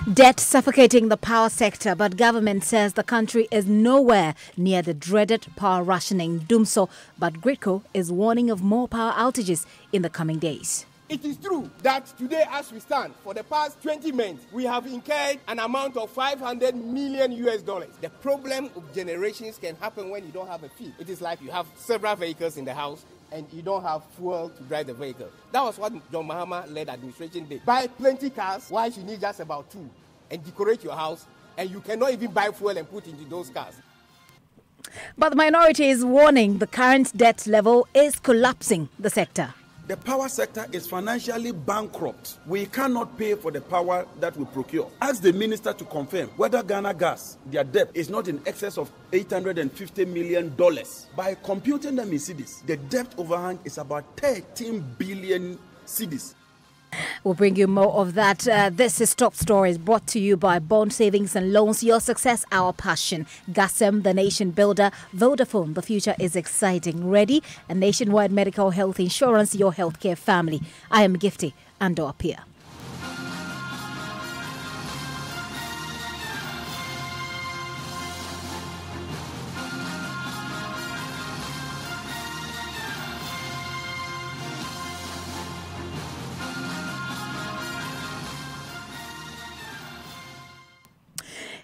Debt suffocating the power sector, but government says the country is nowhere near the dreaded power rationing doomsday. But Gridco is warning of more power outages in the coming days. It is true that today, as we stand, for the past 20 months, we have incurred an amount of $500 million. The problem of generations can happen when you don't have a feed. It is like you have several vehicles in the house and you don't have fuel to drive the vehicle. That was what John Mahama-led administration did. Buy plenty cars, why you need just about 2, and decorate your house, and you cannot even buy fuel and put into those cars. But the minority is warning the current debt level is collapsing the sector. The power sector is financially bankrupt. We cannot pay for the power that we procure. Ask the minister to confirm whether Ghana Gas, their debt is not in excess of $850 million. By computing them in cedis, the debt overhang is about 13 billion cedis. We'll bring you more of that. This is Topstory, brought to you by Bond Savings and Loans. Your success, our passion. GASM, the nation builder. Vodafone, the future is exciting. Ready? A nationwide medical health insurance, your healthcare family. I am Gifty Ando-Apia.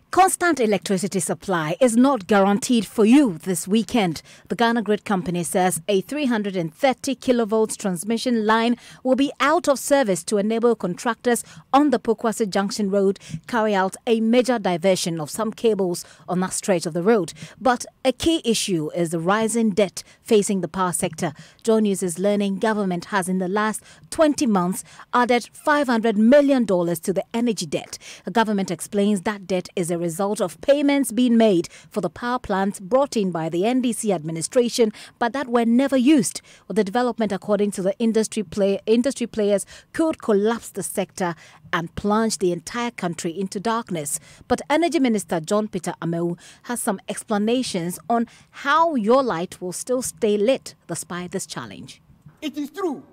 Constant electricity supply is not guaranteed for you this weekend. The Ghana Grid Company says a 330 kilovolts transmission line will be out of service to enable contractors on the Pokwase Junction Road carry out a major diversion of some cables on that stretch of the road. But a key issue is the rising debt facing the power sector. Joy News is learning government has in the last 20 months added $500 million to the energy debt. The government explains that debt is a result of payments being made for the power plants brought in by the NDC administration, but that were never used. Well, the development, according to the industry players, could collapse the sector and plunge the entire country into darkness. But Energy Minister John Peter Amewu has some explanations on how your light will still stay lit despite this challenge. It is true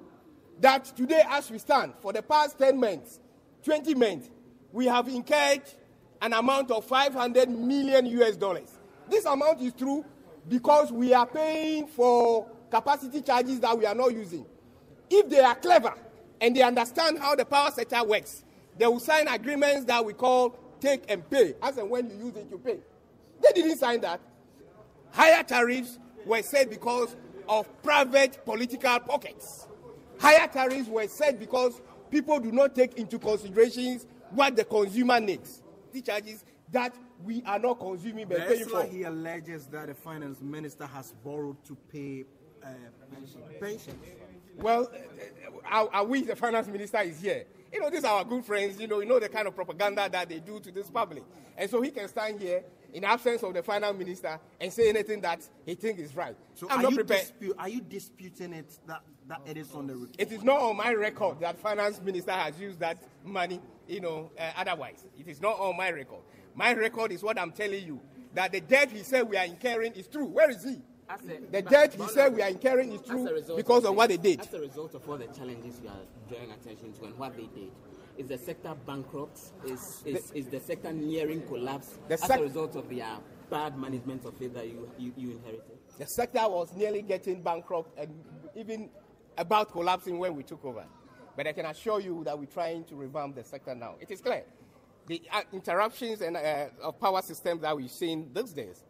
that today, as we stand, for the past 10 months, 20 months, we have incurred an amount of $500 million. This amount is true because we are paying for capacity charges that we are not using. If they are clever and they understand how the power sector works, they will sign agreements that we call take and pay, as and when you use it, you pay. They didn't sign that. Higher tariffs were set because of private political pockets. Higher tariffs were set because people do not take into consideration what the consumer needs. The charges that we are not consuming but paying for. He alleges that the finance minister has borrowed to pay pensions. Well, I wish the finance minister is here. You know, these are our good friends. You know the kind of propaganda that they do to this public. And so he can stand here in absence of the finance minister and say anything that he thinks is right. So I'm not prepared. Are you disputing it that it is on the record? It is not on my record that finance minister has used that money, otherwise. It is not on my record. My record is what I'm telling you, that the debt he said we are incurring is true. Where is he? The debt he said we are incurring is true because of what they did. As a result of all the challenges you are drawing attention to and what they did, is the sector bankrupt? Is the sector nearing collapse as a result of the bad management of it that you inherited? The sector was nearly getting bankrupt and even about collapsing when we took over. But I can assure you that we're trying to revamp the sector now. It is clear. The interruptions and of power systems that we've seen these days,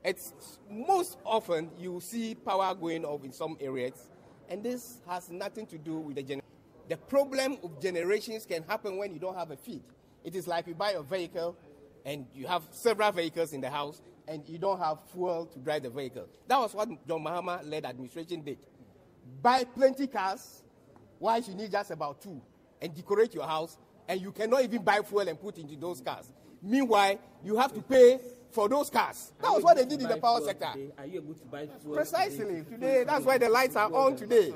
it's most often you see power going off in some areas, and this has nothing to do with the generation. The problem of generations can happen when you don't have a feed. It is like you buy a vehicle and you have several vehicles in the house and you don't have fuel to drive the vehicle. That was what John Mahama-led administration did. Buy plenty cars, why you need just about 2, and decorate your house, and you cannot even buy fuel and put into those cars. Meanwhile, you have to pay for those cars. That was what they did in the power sector. Are you able to buy fuel? Precisely. Today, that's why the lights are on today.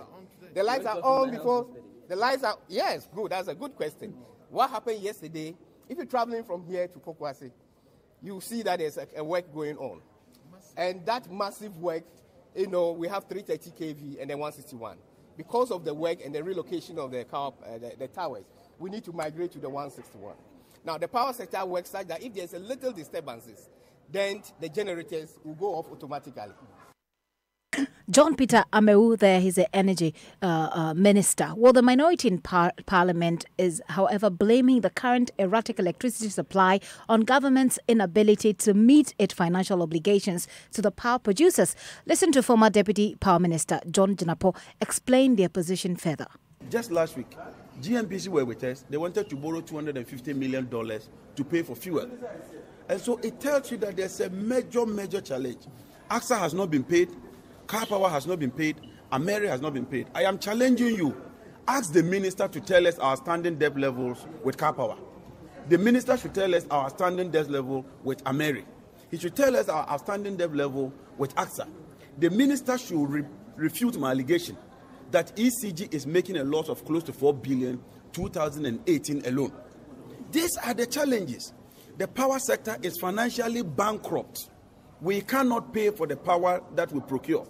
The lights are on because the lights are, yes, good. That's a good question. What happened yesterday, if you're traveling from here to Pokwase, you see that there's a work going on. And that massive work, we have 330 kV and then 161. Because of the work and the relocation of the towers, we need to migrate to the 161. Now, the power sector works such that if there's a little disturbances, then the generators will go off automatically. John Peter Amewu there, he's the energy minister. Well, the minority in parliament is, however, blaming the current erratic electricity supply on government's inability to meet its financial obligations to the power producers. Listen to former Deputy Power Minister John Jinapo explain their position further. Just last week, GNPC were with us. They wanted to borrow $250 million to pay for fuel. And so it tells you that there's a major challenge. AXA has not been paid. Car Power has not been paid, and Mary has not been paid. I am challenging you. Ask the minister to tell us our standing debt levels with Car Power. The minister should tell us our standing debt level with Ameri. He should tell us our outstanding debt level with AXA. The minister should refute my allegation that ECG is making a loss of close to $4 billion 2018 alone. These are the challenges. The power sector is financially bankrupt. We cannot pay for the power that we procure.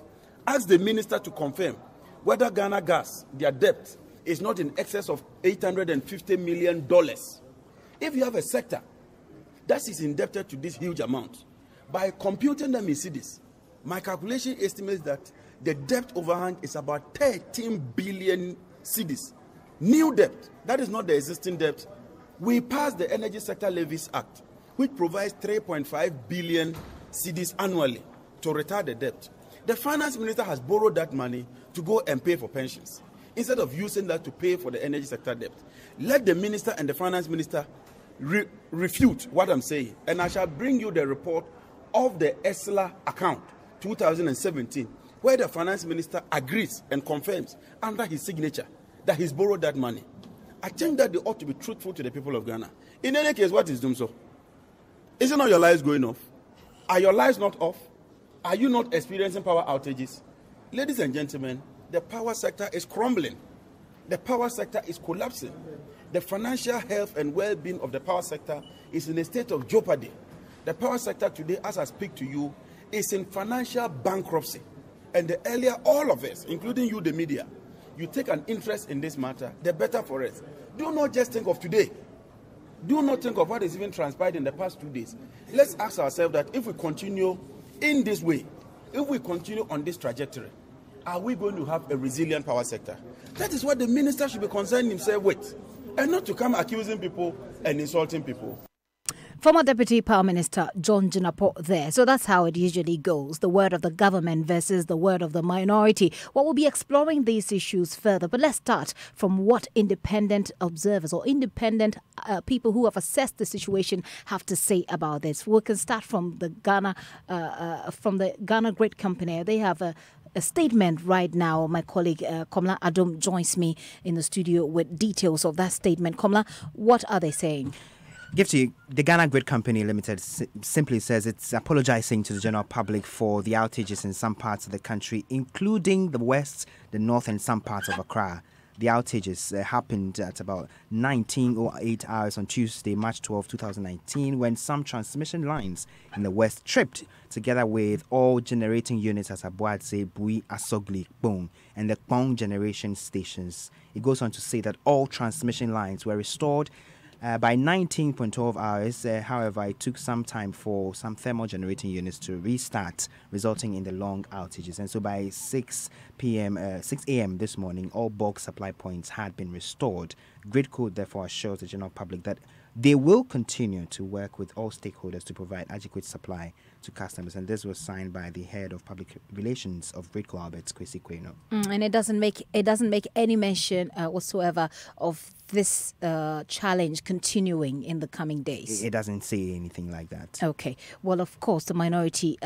Ask the minister to confirm whether Ghana Gas, their debt, is not in excess of $850 million. If you have a sector that is indebted to this huge amount, by computing them in cedis, my calculation estimates that the debt overhang is about 13 billion cedis. New debt, that is not the existing debt. We passed the Energy Sector Levies Act, which provides 3.5 billion cedis annually to retire the debt. The finance minister has borrowed that money to go and pay for pensions instead of using that to pay for the energy sector debt. Let the minister and the finance minister refute what I'm saying, and I shall bring you the report of the ESLA account 2017, where the finance minister agrees and confirms under his signature that he's borrowed that money. I think that they ought to be truthful to the people of Ghana. In any case, what is doing so? Isn't all your lights going off? Are your lights not off? Are you not experiencing power outages? Ladies and gentlemen, the power sector is crumbling. The power sector is collapsing. The financial health and well-being of the power sector is in a state of jeopardy. The power sector today, as I speak to you, is in financial bankruptcy. And the earlier all of us, including you, the media, you take an interest in this matter, the better for us. Do not just think of today. Do not think of what has even transpired in the past 2 days. Let's ask ourselves that if we continue in this way, if we continue on this trajectory, are we going to have a resilient power sector? That is what the minister should be concerned himself with, and not to come accusing people and insulting people. Former Deputy Power Minister John Jinapo there. So that's how it usually goes. The word of the government versus the word of the minority. Well, we'll be exploring these issues further. But let's start from what independent observers or independent people who have assessed the situation have to say about this. We can start from the Ghana Grid Company. They have a statement right now. My colleague Komla Adom joins me in the studio with details of that statement. Komla, what are they saying? Gifty, the Ghana Grid Company Limited simply says it's apologizing to the general public for the outages in some parts of the country, including the west, the north, and some parts of Accra. The outages happened at about 19:08 hours on Tuesday, March 12, 2019, when some transmission lines in the west tripped, together with all generating units at Abuadze, Bui, Asogli, Kpong, and the Kpong generation stations. It goes on to say that all transmission lines were restored by 19.12 hours. However, it took some time for some thermal generating units to restart, resulting in the long outages. And so by 6 a.m. this morning, all bulk supply points had been restored. Gridco therefore assures the general public that they will continue to work with all stakeholders to provide adequate supply to customers. And this was signed by the head of public relations of Gridco, Albert Kwesi Kweno. And it doesn't make any mention whatsoever of this challenge continuing in the coming days. It doesn't say anything like that. Okay. Well, of course, the minority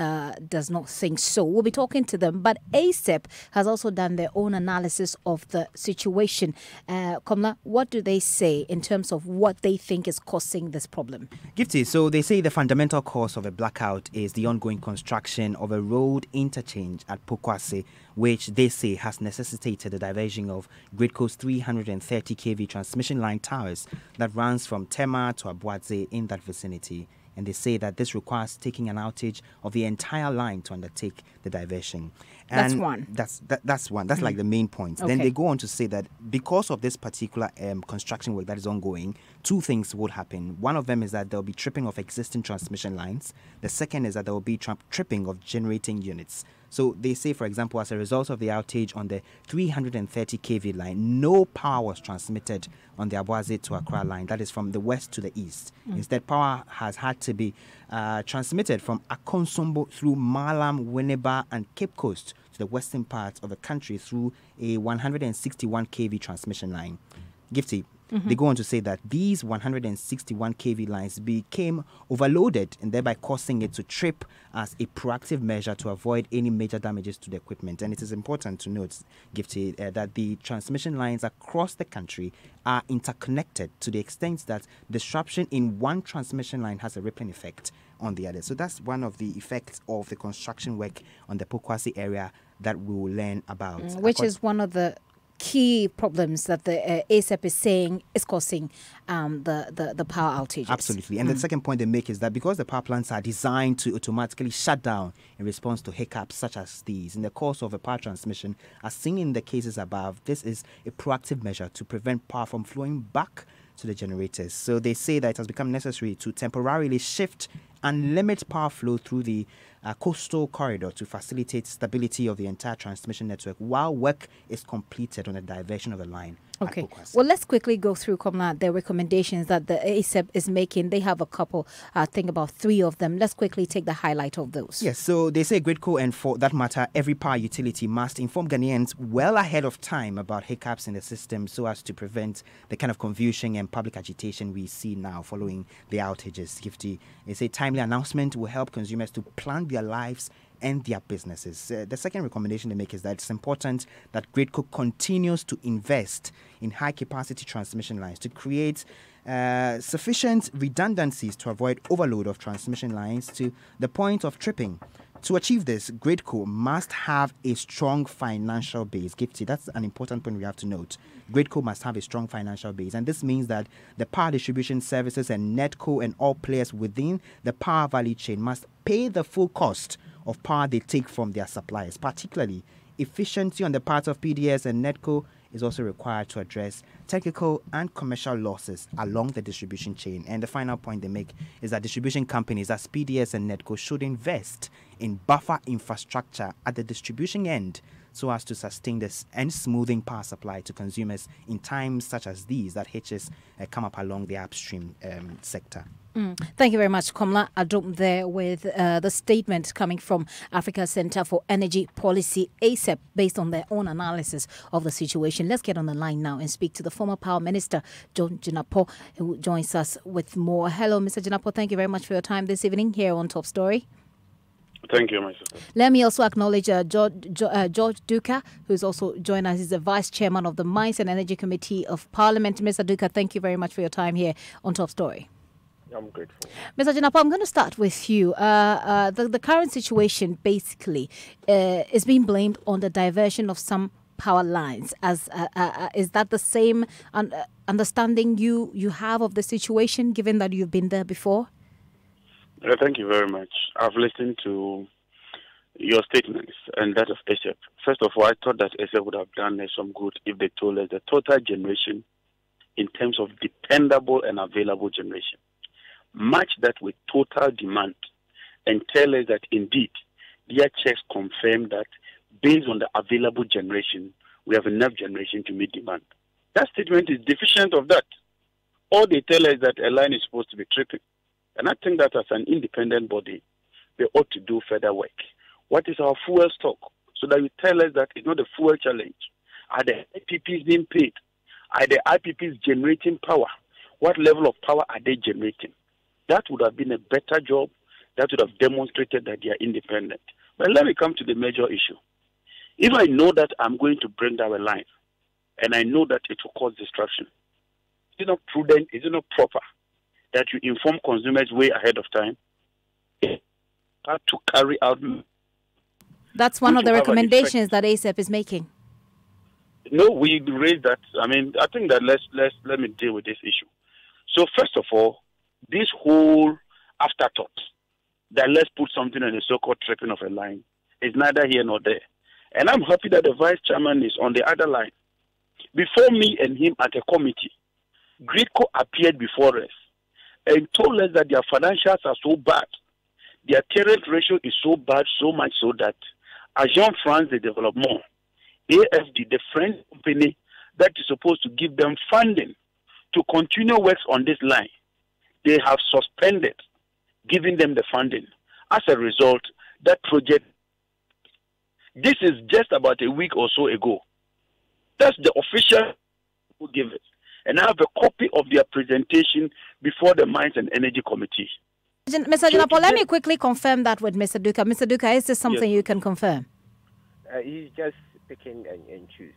does not think so. We'll be talking to them. But ASEP has also done their own analysis of the situation. Komla, what do they say in terms of what they think is causing this problem? Gifty, so they say the fundamental cause of a blackout is the ongoing construction of a road interchange at Pokwase, which they say has necessitated the diversion of Gridco's 330 kV transmission line towers that runs from Tema to Abuadze in that vicinity. And they say that this requires taking an outage of the entire line to undertake the diversion. That's one. That's one. That's like the main point. Then they go on to say that because of this particular construction work that is ongoing, two things would happen. One of them is that there will be tripping of existing transmission lines. The second is that there will be tripping of generating units. So they say, for example, as a result of the outage on the 330 kV line, no power was transmitted on the Abuaze to Accra line. That is from the west to the east. Instead, power has had to be transmitted from Akonsombo through Malam, Winneba, and Cape Coast to the western part of the country through a 161 kV transmission line. Gifty. They go on to say that these 161 kV lines became overloaded and thereby causing it to trip as a proactive measure to avoid any major damages to the equipment. And it is important to note, Gifty, that the transmission lines across the country are interconnected to the extent that disruption in one transmission line has a rippling effect on the other. So that's one of the effects of the construction work on the Pokwasi area that we will learn about. Which is one of the key problems that the ASAP is saying is causing the power outages. Absolutely. And the second point they make is that because the power plants are designed to automatically shut down in response to hiccups such as these in the course of a power transmission, as seen in the cases above, this is a proactive measure to prevent power from flowing back to the generators. So they say that it has become necessary to temporarily shift and limit power flow through the coastal corridor to facilitate stability of the entire transmission network while work is completed on the diversion of the line. Okay. Well, let's quickly go through, Komla, the recommendations that the ASAP is making. They have a couple, I think about 3 of them. Let's quickly take the highlight of those. Yes, so they say Gridco, and for that matter, every power utility must inform Ghanaians well ahead of time about hiccups in the system so as to prevent the kind of confusion and public agitation we see now following the outages. Gifty, they say timely announcement will help consumers to plan their lives and their businesses. The second recommendation they make is that it's important that Gridco continues to invest in high-capacity transmission lines to create sufficient redundancies to avoid overload of transmission lines to the point of tripping. To achieve this, Gridco must have a strong financial base. Gifty, that's an important point we have to note. Gridco must have a strong financial base, and this means that the power distribution services and NETCO and all players within the power value chain must pay the full cost of power they take from their suppliers. Particularly, efficiency on the part of PDS and NETCO is also required to address technical and commercial losses along the distribution chain. And the final point they make is that distribution companies as PDS and NETCO should invest in buffer infrastructure at the distribution end so as to sustain this and smoothing power supply to consumers in times such as these that hitches come up along the upstream sector. Thank you very much, Komla Adom, there with the statement coming from Africa Center for Energy Policy, ASAP, based on their own analysis of the situation. Let's get on the line now and speak to the former Power Minister, John Jinapor, who joins us with more. Hello, Mr. Jinapor. Thank you very much for your time this evening here on Top Story. Thank you, my sister. Let me also acknowledge George Duka, who's also joined us. He's the Vice Chairman of the Mines and Energy Committee of Parliament. Mr. Duka, thank you very much for your time here on Top Story. I'm grateful. Mr. Jinapor, I'm going to start with you. The current situation basically is being blamed on the diversion of some power lines. Is that the same understanding you have of the situation, given that you've been there before? Thank you very much. I've listened to your statements and that of ASAP. First of all, I thought that ASAP would have done us some good if they told us the total generation in terms of dependable and available generation. Match that with total demand and tell us that indeed their checks confirm that based on the available generation, we have enough generation to meet demand. That statement is deficient of that. Or they tell us that a line is supposed to be tripping. And I think that as an independent body, they ought to do further work. What is our fuel stock? So that you tell us that it's not a fuel challenge. Are the IPPs being paid? Are the IPPs generating power? What level of power are they generating? That would have been a better job. That would have demonstrated that they are independent. But let me come to the major issue. If I know that I'm going to bring down a line, and I know that it will cause destruction, is it not prudent, is it not proper that you inform consumers way ahead of time to carry out? That's one of the recommendations that ASAP is making. No, we raised that. I mean, I think that let me deal with this issue. So first of all, this whole afterthought that let's put something on the so-called tripping of a line is neither here nor there. And I'm happy that the vice chairman is on the other line. Before me and him at a committee, Gridco appeared before us and told us that their financials are so bad. Their current ratio is so bad, so much so that Agence France de Développement, AFD, the French company that is supposed to give them funding to continue works on this line, they have suspended giving them the funding. As a result, that project, this is just about a week or so ago. That's the official who gave it. And I have a copy of their presentation before the Mines and Energy Committee. Mr. Jinapo, let me quickly confirm that with Mr. Duka. Mr. Duka, is this something you can confirm? He's just picking and choose.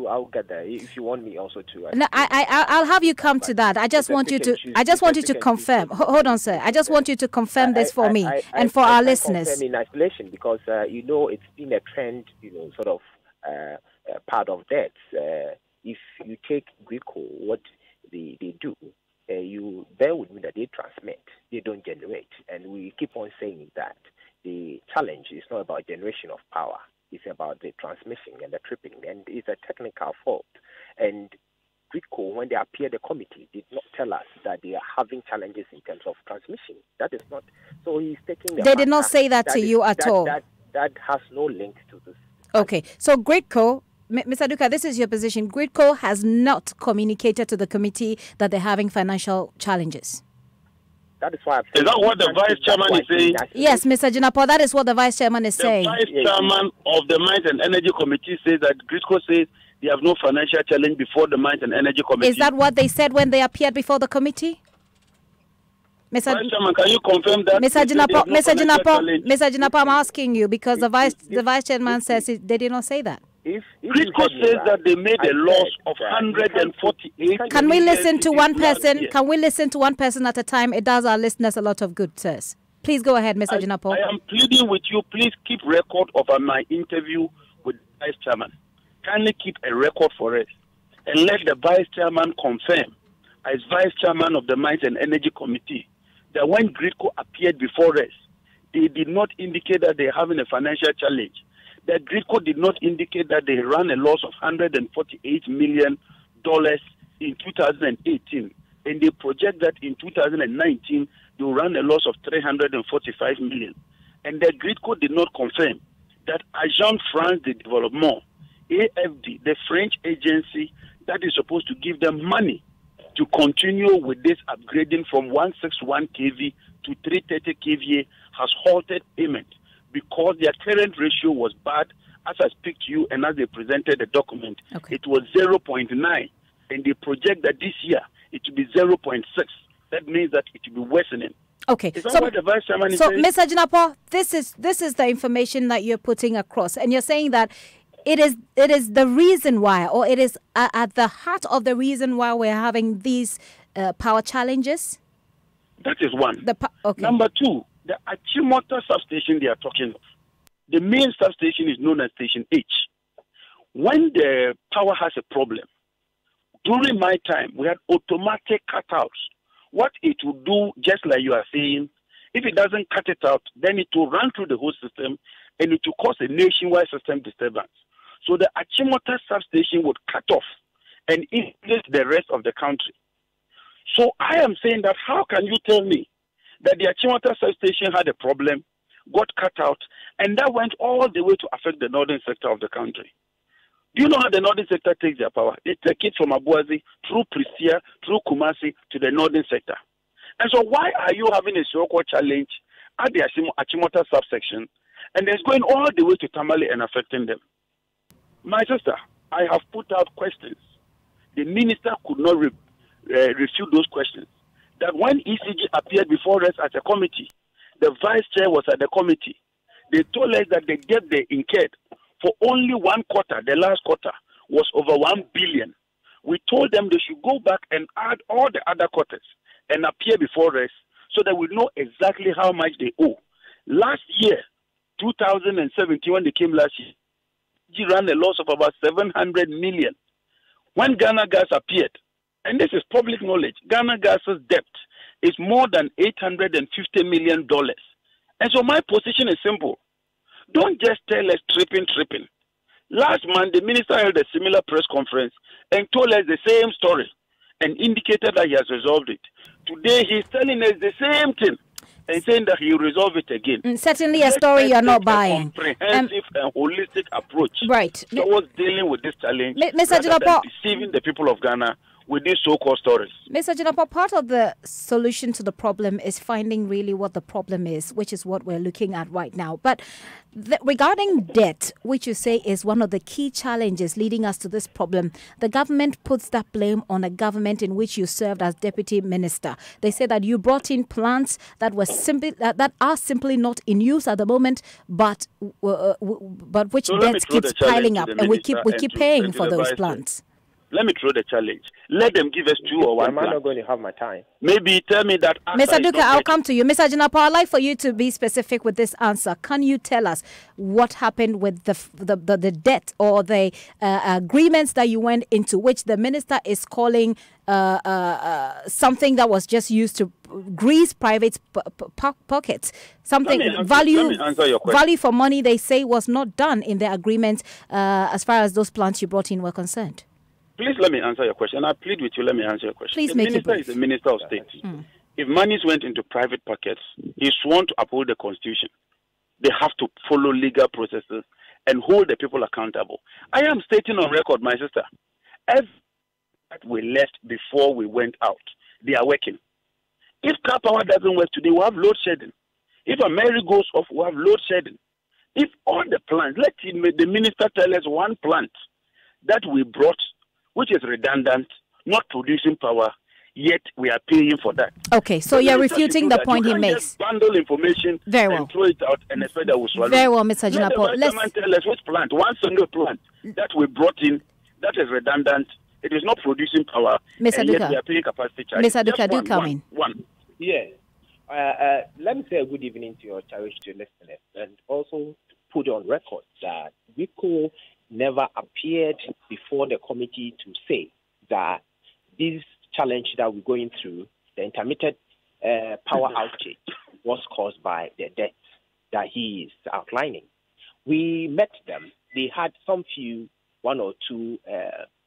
I'll get there if you want me also to. No, I'll have you come to that. I just want you to. I just want you to confirm. Hold on, sir. I just want you to confirm this for me and for our listeners. In isolation, because it's been a trend. Sort of part of that. If you take Gridco, what they do, you bear with me that they transmit, they don't generate, and we keep on saying that the challenge is not about generation of power. It's about the transmission and the tripping, and it's a technical fault. And Gridco, when they appeared the committee, did not tell us that they are having challenges in terms of transmission. That is not. So he's taking. They did not say that to you at all. That has no link to this. Okay, so Gridco, Mr. Duka, this is your position. Gridco has not communicated to the committee that they're having financial challenges. That is why. Is that what the vice chairman is saying? Yes, Mr. Jinapo, that is what the vice chairman is saying. The vice chairman of the Mines and Energy Committee says that Gridco says they have no financial challenge before the Mines and Energy Committee. Is that what they said when they appeared before the committee? Vice chairman, can you confirm that? Mr. Jinapo, I'm asking you because the vice chairman says they did not say that. Gridco says that they made a loss of 148. Can we listen to one person? Yes. Can we listen to one person at a time? It does our listeners a lot of good, sirs. Please go ahead, Mr. Jinapo. I am pleading with you. Please keep record of my interview with the vice chairman. Kindly keep a record for us and let the vice chairman confirm, as vice chairman of the Mines and Energy Committee, that when Gridco appeared before us, they did not indicate that they're having a financial challenge. That Gridco did not indicate that they ran a loss of $148 million in 2018, and they project that in 2019 they will run a loss of $345 million. And that Gridco did not confirm that Agence France de Développement, AFD, the French agency that is supposed to give them money to continue with this upgrading from 161 kV to 330 kVA, has halted payment because their current ratio was bad. As I speak to you and as they presented the document, it was 0.9, and they project that this year it will be 0.6. That means that it will be worsening. Okay, so what the vice chairman is saying? Mr. Jinapo, this is the information that you're putting across, and you're saying that it is the reason why, or it is at the heart of the reason why we're having these power challenges? That is one. Okay. Number two, the Achimota substation they are talking of. The main substation is known as Station H. When the power has a problem, during my time, we had automatic cutouts. What it will do, just like you are saying, if it doesn't cut it out, then it will run through the whole system and it will cause a nationwide system disturbance. So the Achimota substation would cut off and influence the rest of the country. So I am saying that how can you tell me that the Achimota substation had a problem, got cut out, and that went all the way to affect the northern sector of the country? Do you know how the northern sector takes their power? They take it from Abuazi, through Prisia, through Kumasi, to the northern sector. And so why are you having a so-called challenge at the Achimota subsection, and it's going all the way to Tamale and affecting them? My sister, I have put out questions. The minister could not refute those questions. That when ECG appeared before us as a committee, the vice chair was at the committee. They told us that the debt they incurred for only one quarter, the last quarter, was over 1 billion. We told them they should go back and add all the other quarters and appear before us so that we know exactly how much they owe. Last year, 2017, when they came last year, they ran a loss of about 700 million. When Ghana Gas appeared, and this is public knowledge, Ghana Gas's debt is more than $850 million. And so my position is simple. Don't just tell us tripping. Last month, the minister held a similar press conference and told us the same story and indicated that he has resolved it. Today, he's telling us the same thing and saying that he will resolve it again. Certainly a story you're not buying. Comprehensive and holistic approach towards dealing with this challenge, Mr. rather than deceiving the people of Ghana with these so-called stories. Mr. Jinapa, part of the solution to the problem is finding really what the problem is, which is what we're looking at right now. But regarding debt, which you say is one of the key challenges leading us to this problem, the government puts that blame on a government in which you served as deputy minister. They say that you brought in plants that were that are simply not in use at the moment, but which debt keeps piling up, and we keep paying for those plants. Let me throw the challenge. Let them give us 2 or 1 I'm not going to have my time. Maybe tell me that. Mr. Duka, I'll come to you. Mr. Jinapa, I'd like for you to be specific with this answer. Can you tell us what happened with the debt or the agreements that you went into, which the minister is calling something that was just used to grease private pockets? Something value for money, they say, was not done in the agreement as far as those plants you brought in were concerned. Please let me answer your question. I plead with you. Let me answer your question. Please the make minister it brief. is a minister of state. If monies went into private pockets, he's sworn to uphold the constitution. They have to follow legal processes and hold the people accountable. I am stating on record, my sister, every that we left before we went out, they are working. If car power doesn't work today, we have load shedding. If a Mary goes off, we have load shedding. If all the plants, let the minister tell us one plant that we brought, which is redundant, not producing power, yet we are paying for that. Okay, so you're refuting the point he makes. Just bundle information and throw it out and expect that we'll swallow. Very well, Mr. Jinapa. Let's tell us which plant, one single plant that we brought in that is redundant. It is not producing power. Mr. And Duka, yet we are paying capacity charges. Mr. Duka, do come in. One. Yes. Let me say a good evening to your cherished listeners, and also put on record that WICO never appeared before the committee to say that this challenge that we're going through, the intermittent power outage, was caused by the debt that he is outlining. We met them. They had one or two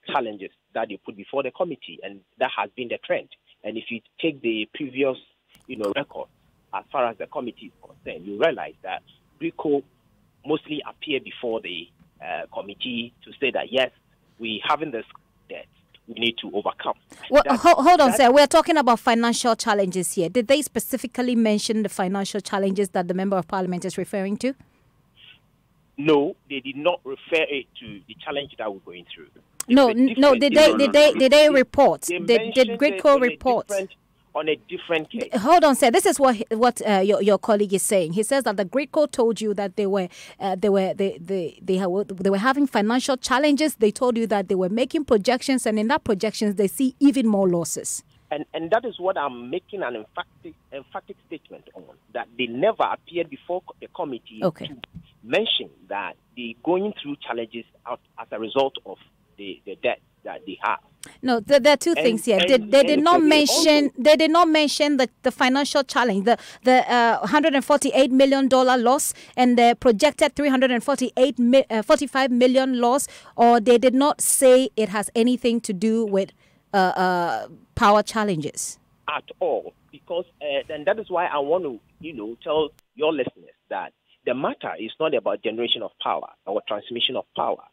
challenges that they put before the committee, and that has been the trend. And if you take the previous, record, as far as the committee is concerned, you realize that WICO mostly appear before the committee to say that, yes, we having this debt, we need to overcome. Well, hold on, sir. We're talking about financial challenges here. Did they specifically mention the financial challenges that the Member of Parliament is referring to? No, they did not refer it to the challenge that we're going through. No. Did they report? Did GRIDCO report? On a different case. Hold on, sir. This is what your colleague is saying. He says that the GRIDCO told you that they were having financial challenges. They told you that they were making projections, and in that projections they see even more losses. And that is what I'm making an emphatic statement on, that they never appeared before the committee to mention that they're going through challenges as a result of the debt that they have. No, there are two things here. They did not mention the financial challenge, the $148 million loss and the projected $45 million loss, or they did not say it has anything to do with power challenges at all. Because and that is why I want to tell your listeners that the matter is not about generation of power or transmission of power.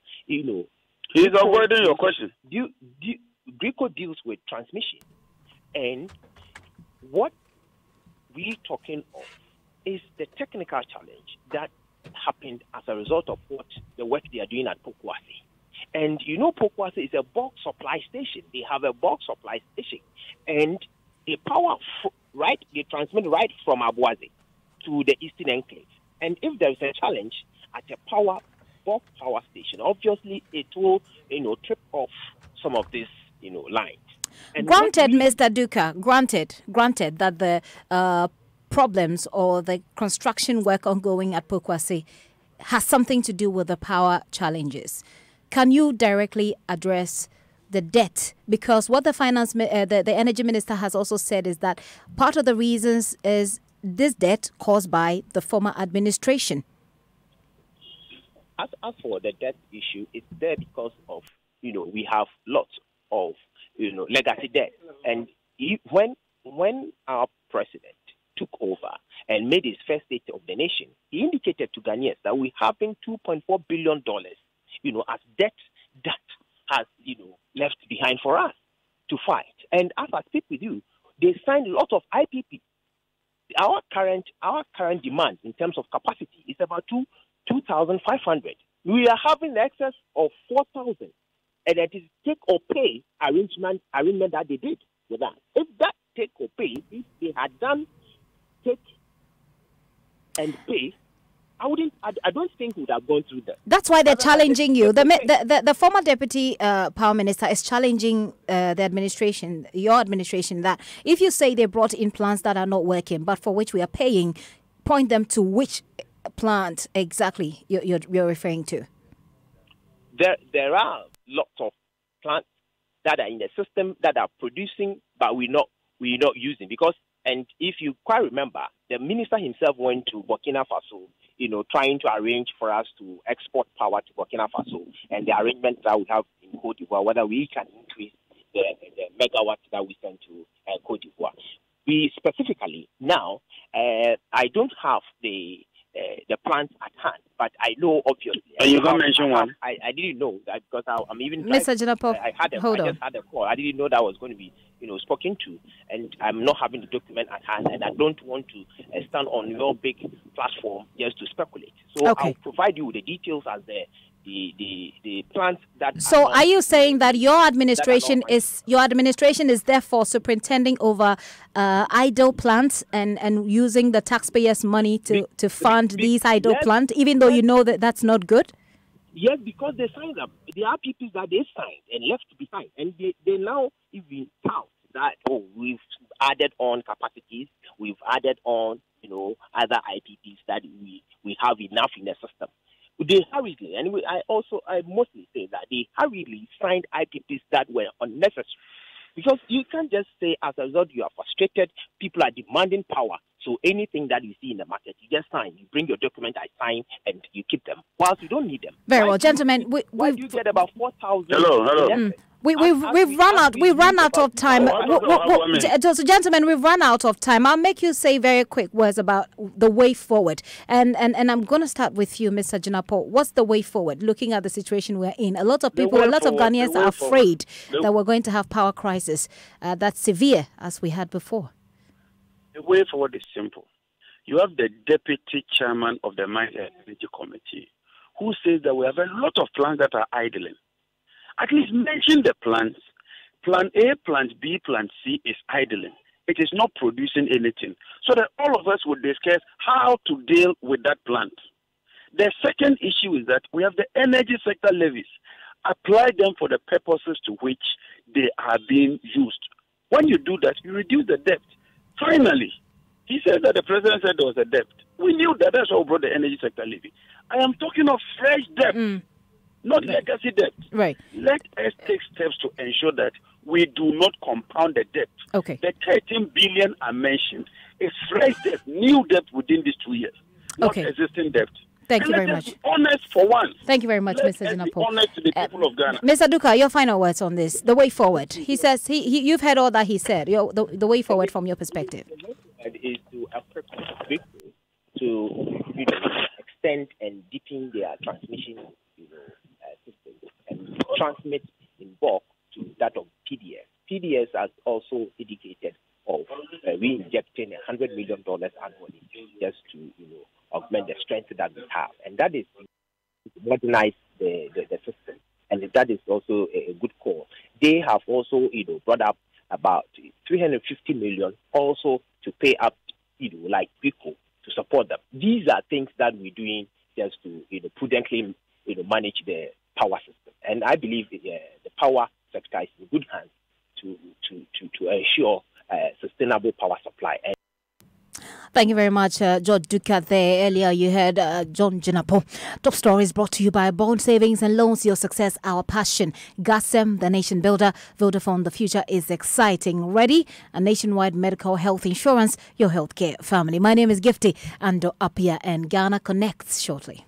He's avoiding your question. GRIDCO deals with transmission. And what we're talking of is the technical challenge that happened as a result of the work they are doing at Pokwase. And Pokwase is a bulk supply station. They have a bulk supply station. And the power, they transmit right from Abuaze to the Eastern Enclave. And if there is a challenge at a bulk power station, obviously it will, trip off some of these, lines. And granted, Mr. Duka, granted that the problems or the construction work ongoing at Pokwase has something to do with the power challenges. Can you directly address the debt? Because what the energy minister has also said is that part of the reasons is this debt caused by the former administration. as for the debt issue, it's there because of, we have lots of, legacy debt. And when our president took over and made his first state of the nation, he indicated to Ghanaians that we having $2.4 billion, as debt that has, left behind for us to fight. And as I speak with you, they signed a lot of IPP. Our current demand in terms of capacity is about 2,500. We are having the excess of 4,000, and it is take or pay arrangement that they did with that. If that take or pay, if they had done take and pay, I don't think we would have gone through that. That's why they're challenging you. The former deputy power minister is challenging the administration, your administration, that if you say they brought in plants that are not working, but for which we are paying, point them to which plant exactly you're referring to. There are lots of plants that are in the system that are producing, but we're not using because. And if you quite remember, the minister himself went to Burkina Faso, trying to arrange for us to export power to Burkina Faso, and the arrangements that we have in Côte d'Ivoire, whether we can increase the megawatts that we send to Côte d'Ivoire. We specifically now, I don't have the plans at hand, but I know obviously. And you can mention one. I didn't know that because I'm even. Mr. Jinapo, I just had a call. I didn't know that was going to be, spoken to, and I'm not having the document at hand, and I don't want to stand on your big platform just to speculate. So okay. I'll provide you with the details as the plans that. So are you saying that your administration is therefore superintending over idle plants and using the taxpayers' money to fund these idle plants, even though you know that that's not good? Yes, because they signed up. There are people that they signed and left behind, and they now even tout that we've added on capacities, we've added on other IPPs that we have enough in the system. They hurriedly, and I mostly say that they hurriedly signed IPPs that were unnecessary. Because you can't just say as a result you are frustrated, people are demanding power. So anything that you see in the market, you just sign. You bring your document, I sign, and you keep them. Whilst you don't need them. Very well, gentlemen. Why do you get about 4,000? Hello. We've run out of time. So, gentlemen, we've run out of time. I'll make you say very quick words about the way forward. And I'm going to start with you, Mr. Jinapo. What's the way forward? Looking at the situation we're in, a lot of people, a lot of Ghanaians are afraid that we're going to have power crisis that's severe as we had before. The way forward is simple. You have the deputy chairman of the Mines and Energy Committee who says that we have a lot of plants that are idling. At least mention the plants. Plant A, plant B, plant C is idling. It is not producing anything. So that all of us would discuss how to deal with that plant. The second issue is that we have the energy sector levies. Apply them for the purposes to which they are being used. When you do that, you reduce the debt. Finally, he said that the president said there was a debt. We knew that. That's why we brought the energy sector levy. I am talking of fresh debt, not legacy debt. Right. Let us take steps to ensure that we do not compound the debt. Okay. The 13 billion I mentioned is fresh debt, new debt within these 2 years, not existing debt. Thank you very much. Be honest for once. Thank you very much, Mr. Jinapo. Be honest to the people of Ghana. Mr. Duka, your final words on this, the way forward. He says, you've heard all that he said, the way forward from your perspective. The way forward is to equip to extend and deepen their transmission system and transmit in bulk to that of PDS. PDS has also indicated of re-injecting $100 million annually just to augment the strength that we have, and that is to modernize the system, and that is also a good call. They have also brought up about 350 million also to pay up like people to support them. These are things that we're doing just to prudently manage the power system, and I believe the power sector is in good hands to ensure sustainable power supply. Thank you very much, George Duka there. Earlier you heard John Jinapo. Top Story is brought to you by Bond Savings and Loans, your success, our passion. GASEM, the nation builder. Vodafone, the future is exciting. Ready? A nationwide medical health insurance, your healthcare family. My name is Gifty Ando Apia, and Ghana connects shortly.